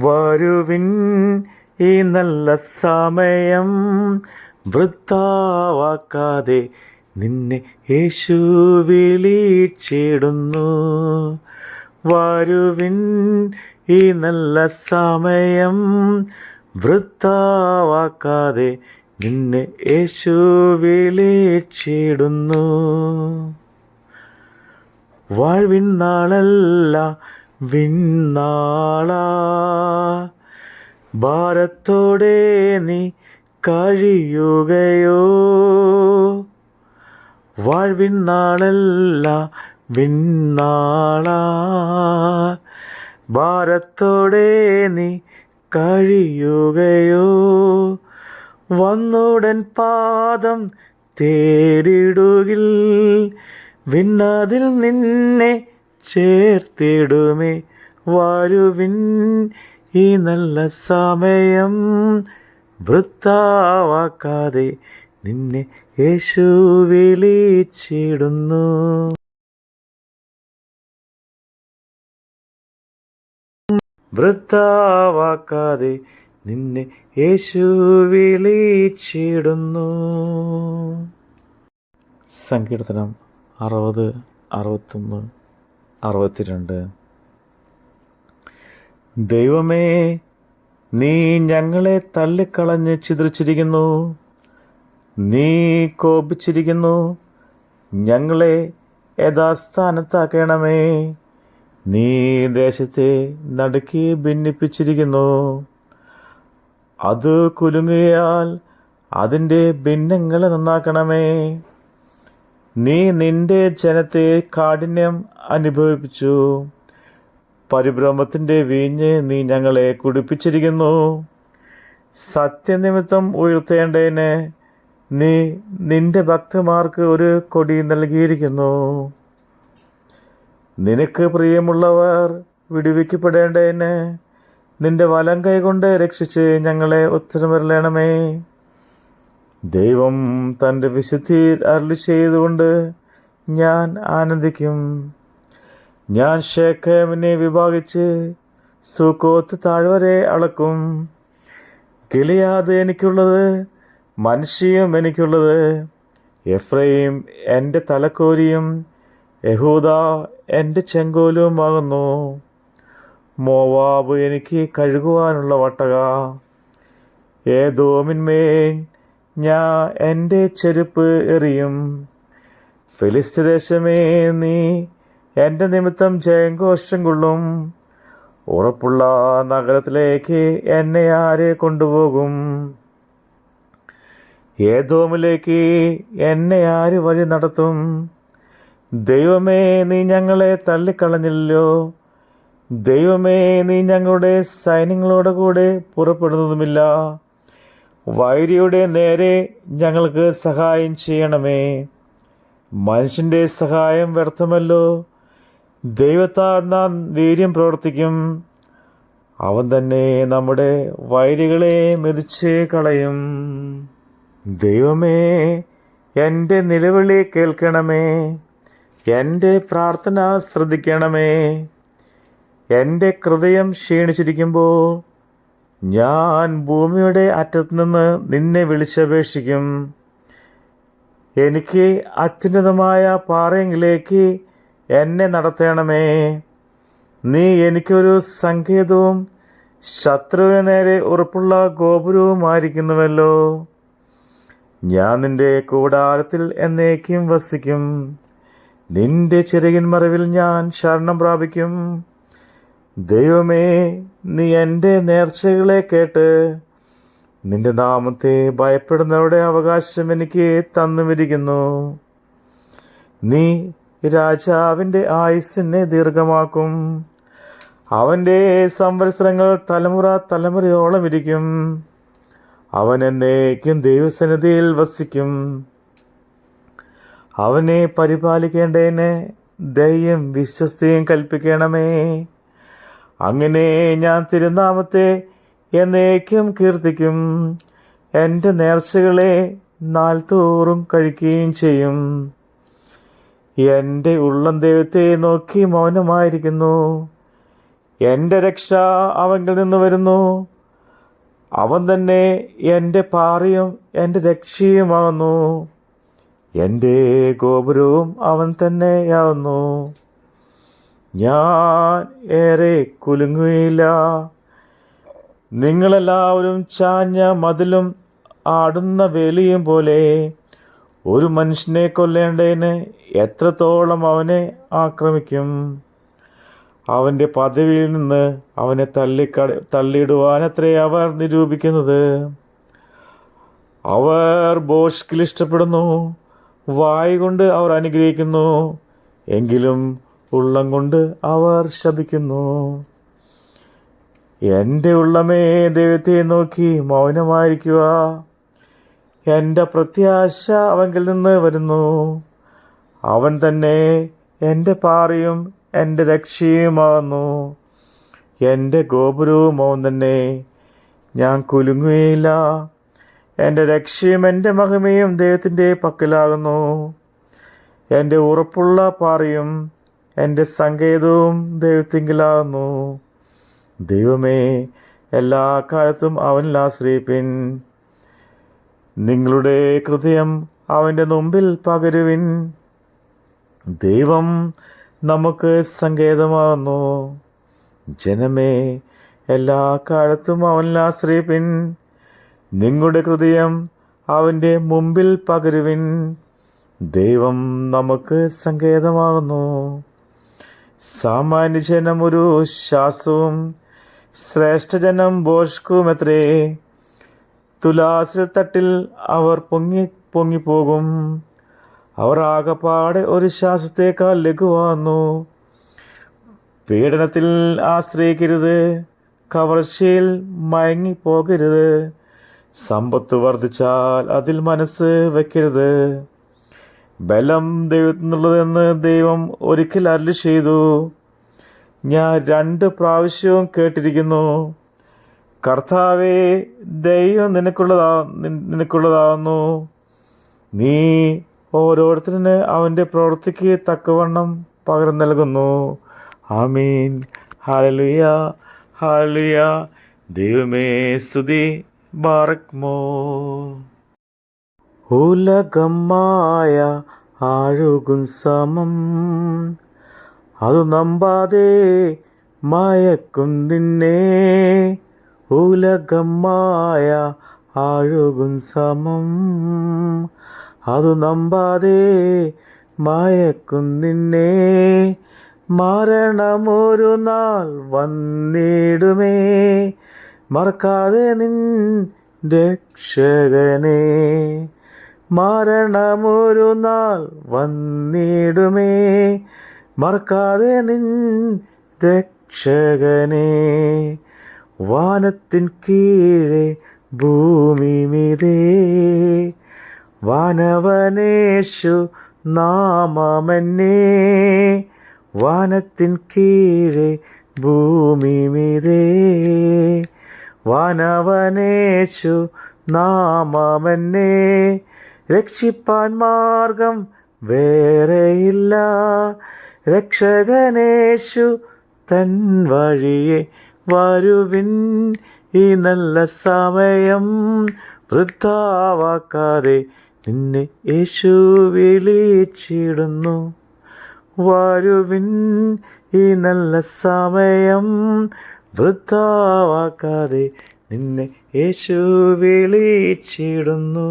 വരുവിൻ, ഈ നല്ല സമയം വൃഥാവാക്കാതെ നിന്നെ യേശു വിളിച്ചിടുന്നു. വരുവിൻ, ഈ നല്ല സമയം വൃഥാവാക്കാതെ നിന്നെ യേശു വിളിച്ചിടുന്നു. വാഴ്വിൻ നാളല്ല വിണ്ണാളാ, ഭാരത്തോടെ നീ കഴിയുകയോ. വാഴ്വിൻ നാളല്ല വിണ്ണാളാ, ഭാരത്തോടെ നീ കഴിയുകയോ. വന്നുടൻ പാദം തേടിടുകിൽ വിണ്ണതിൽ നിന്നെ ചേർത്തിടുമേ. വരുവിൻ, ഈ നല്ല സമയം വൃഥാവാക്കാതെ നിന്നെ യേശു വിളിച്ചിടുന്നു. വൃഥാവാക്കാതെ നിന്നെ യേശു വിളിച്ചിടുന്നു. സങ്കീർത്തനം 60, 61, 62. ദൈവമേ, നീ ഞങ്ങളെ തള്ളിക്കളഞ്ഞ് ചിതറിച്ചിരിക്കുന്നു. നീ കോപിച്ചിരിക്കുന്നു. ഞങ്ങളെ യഥാസ്ഥാനത്താക്കണമേ. നീ ദേശത്തെ നടുക്കി ഭിന്നിപ്പിച്ചിരിക്കുന്നു. അത് കുലുങ്ങിയാൽ അതിൻ്റെ ഭിന്നങ്ങളെ നന്നാക്കണമേ. നീ നിന്റെ ജനത്തെ കാഠിന്യം അനുഭവിപ്പിച്ചു. പരിഭ്രമത്തിൻ്റെ വീഞ്ഞ് നീ ഞങ്ങളെ കുടിപ്പിച്ചിരിക്കുന്നു. സത്യനിമിത്തം ഉയർത്തേണ്ടതിന് നീ നിന്റെ ഭക്തന്മാർക്ക് ഒരു കൊടി നൽകിയിരിക്കുന്നു. നിനക്ക് പ്രിയമുള്ളവർ വിടുവിക്കപ്പെടേണ്ടതിന് നിന്റെ വലം കൈകൊണ്ട് രക്ഷിച്ച് ഞങ്ങളെ ഉത്തരമരുളണമേ. ദൈവം തൻ്റെ വിശുദ്ധിയിൽ അരുളി ചെയ്തുകൊണ്ട് ഞാൻ ആനന്ദിക്കും. ഞാൻ ശെഖേമിനെ വിഭാഗിച്ച് സുക്കോത്ത് താഴ്വരെ അളക്കും. ഗിലെയാദ് എനിക്കുള്ളത്, മനശ്ശെയും എനിക്കുള്ളത്. എഫ്രയീം എൻ്റെ തലക്കോരിയും യഹൂദാ എൻ്റെ ചെങ്കോലുമാകുന്നു. മോവാബ് എനിക്ക് കഴുകുവാനുള്ള വട്ടക. ഏദോമിന്മേൽ ഞാൻ എൻ്റെ ചെരുപ്പ് എറിയും. ഫെലിസ്ത്യദേശമേ, നീ എൻ്റെ നിമിത്തം ജയഘോഷം കൊള്ളും. ഉറപ്പുള്ള നഗരത്തിലേക്ക് എന്നെ ആരെ കൊണ്ടുപോകും? ഏദോമിലേക്ക് എന്നെ ആര് വഴി നടത്തും? ദൈവമേ, നീ ഞങ്ങളെ തള്ളിക്കളഞ്ഞില്ലല്ലോ. ദൈവമേ, നീ ഞങ്ങളുടെ സൈന്യങ്ങളോട് കൂടെ പുറപ്പെടുന്നതുമില്ല. വൈരിയുടെ നേരെ ഞങ്ങൾക്ക് സഹായം ചെയ്യണമേ. മനുഷ്യൻ്റെ സഹായം വ്യർത്ഥമല്ലോ. ദൈവത്താൽ നാം വീര്യം പ്രവർത്തിക്കും. അവൻ തന്നെ നമ്മുടെ വൈരികളെ മെതിച്ച് കളയും. ദൈവമേ, എൻ്റെ നിലവിളി കേൾക്കണമേ. എൻ്റെ പ്രാർത്ഥന ശ്രദ്ധിക്കണമേ. എൻ്റെ ഹൃദയം ക്ഷീണിച്ചിരിക്കുമ്പോൾ ഞാൻ ഭൂമിയുടെ അറ്റത്തുനിന്ന് നിന്നെ വിളിച്ചപേക്ഷിക്കും. എനിക്ക് അത്യുന്നതമായ പാറയെങ്കിലേക്ക് എന്നെ നടത്തണമേ. നീ എനിക്കൊരു സങ്കേതവും ശത്രുവിന് നേരെ ഉറപ്പുള്ള ഗോപുരവുമായിരിക്കുന്നുവല്ലോ. ഞാൻ നിന്റെ കൂടാരത്തിൽ എന്നേക്കും വസിക്കും. നിന്റെ ചിറകിൻ മറവിൽ ഞാൻ ശരണം പ്രാപിക്കും. ദൈവമേ, നീ എൻ്റെ നേർച്ചകളെ കേട്ട് നിന്റെ നാമത്തെ ഭയപ്പെടുന്നവരുടെ അവകാശം എനിക്ക് തന്നുമിരിക്കുന്നു. നീ രാജാവിൻ്റെ ആയുസ്സിനെ ദീർഘമാക്കും. അവൻ്റെ സംവത്സരങ്ങൾ തലമുറ തലമുറയോളം ഇരിക്കും. അവൻ എന്നേക്കും ദൈവസന്നിധിയിൽ വസിക്കും. അവനെ പരിപാലിക്കേണ്ടതിന് ദയയും വിശ്വസ്തയും കൽപ്പിക്കണമേ. അങ്ങനെ ഞാൻ തിരുനാമത്തെ എന്നേക്കും കീർത്തിക്കും. എൻ്റെ നേർച്ചകളെ നാൾതോറും കഴിക്കുകയും ചെയ്യും. എൻ്റെ ഉള്ളം ദൈവത്തെ നോക്കി മൗനമായിരിക്കുന്നു. എൻ്റെ രക്ഷ അവങ്കിൽ നിന്ന് വരുന്നു. അവൻ തന്നെ എൻ്റെ പാറയും എൻ്റെ രക്ഷയുമാകുന്നു. എൻ്റെ ഗോപുരവും അവൻ തന്നെയാവുന്നു. ഞാൻ ഏറെ കുലുങ്ങുകയില്ല. നിങ്ങളെല്ലാവരും ചാഞ്ഞ മതിലും ആടുന്ന വേലിയും പോലെ ഒരു മനുഷ്യനെ കൊല്ലേണ്ടതിന് എത്രത്തോളം അവനെ ആക്രമിക്കും. അവൻ്റെ പദവിയിൽ നിന്ന് അവനെ തള്ളിയിടുവാനത്രേ അവർ നിരൂപിക്കുന്നത്. അവർ ഭോഷ്കിൽ ഇഷ്ടപ്പെടുന്നു, വായ് കൊണ്ട് അവർ അനുഗ്രഹിക്കുന്നു, എങ്കിലും ഉള്ളം കൊണ്ട് അവർ ശപിക്കുന്നു. എൻ്റെ ഉള്ളമേ, ദൈവത്തെ നോക്കി മൗനമായിരിക്കുക. എൻ്റെ പ്രത്യാശ അവങ്കിൽ നിന്ന് വരുന്നു. അവൻ തന്നെ എൻ്റെ പാറയും എൻ്റെ രക്ഷയുമാകുന്നു. എൻ്റെ ഗോപുരവും അവൻ തന്നെ. ഞാൻ കുലുങ്ങുകയില്ല. എൻ്റെ രക്ഷയും എൻ്റെ മഹിമയും ദൈവത്തിൻ്റെ പക്കലാകുന്നു. എൻ്റെ ഉറപ്പുള്ള പാറയും എൻ്റെ സങ്കേതവും ദൈവത്തിങ്കലാകുന്നു. ദൈവമേ, എല്ലാ കാലത്തും അവനിൽ ആശ്രയിപ്പിൻ. നിങ്ങളുടെ ഹൃദയം അവൻ്റെ മുമ്പിൽ പകരുവിൻ. ദൈവം നമുക്ക് സങ്കേതമാകുന്നു. ജനമേ, എല്ലാ കാലത്തും അവനിൽ ആശ്രയിപ്പിൻ. നിങ്ങളുടെ ഹൃദയം അവൻ്റെ മുമ്പിൽ പകരുവിൻ. ദൈവം നമുക്ക് സങ്കേതമാകുന്നു. സാമാന്യജനം ഒരു ശ്വാസവും ശ്രേഷ്ഠജനം ഭോഷ്കുമെത്രേ. തുലാസിൽ തട്ടിൽ അവർ പൊങ്ങിപ്പോകും. അവർ ആകപ്പാടെ ഒരു ശ്വാസത്തേക്കാൾ ലഘുവാകുന്നു. പീഡനത്തിൽ ആശ്രയിക്കരുത്, കവർച്ചയിൽ മയങ്ങിപ്പോകരുത്. സമ്പത്ത് വർദ്ധിച്ചാൽ അതിൽ മനസ്സ് വയ്ക്കരുത്. ബലം ദൈവത്തിൽ നിന്നുള്ളതെന്ന് ദൈവം ഒരിക്കൽ അരുളി ചെയ്തു. ഞാൻ 2 പ്രാവശ്യവും കേട്ടിരിക്കുന്നു. കർത്താവേ, ദൈവം നിനക്കുള്ളതാകുന്നു. നീ ഓരോരുത്തരിന് അവൻ്റെ പ്രവൃത്തിക്ക് തക്കവണ്ണം പകരം നൽകുന്നു. ആമീൻ. ഹല്ലേലൂയ, ഹല്ലേലൂയ. ദൈവമേ സ്തുതി. ബാറക്മോ. ഉലകമായ ആഴുകും സമം അതു നമ്പാതെ മയക്കും നിന്നെ. ഉലകമായ ആഴുകും സമം അതു നമ്പാതെ മയക്കും നിന്നെ. മരണമൊരു നാൾ വന്നിടുമേ, മറക്കാതെ നിൻ രക്ഷകനെ. മരണമൊരു നാൾ വന്നിടുമേ, മറക്കാതെ നിൻ രക്ഷകനെ. വാനത്തിൻ കീഴെ ഭൂമി മീതേ വാനവനേശു നാമമെന്നേ. വാനത്തിൻ കീഴെ ഭൂമി മീതേ വാനവനേശു നാമമെന്നേ. രക്ഷിപ്പാൻ മാർഗം വേറെയില്ല, രക്ഷകനേശു തൻ വഴിയെ വരുവിൻ. ഈ നല്ല സമയം വൃഥാവാക്കാതെ നിന്നെ യേശു വിളിച്ചിടുന്നു. വരുവിൻ, ഈ നല്ല സമയം വൃഥാവാക്കാതെ നിന്നെ യേശു വിളിച്ചിടുന്നു.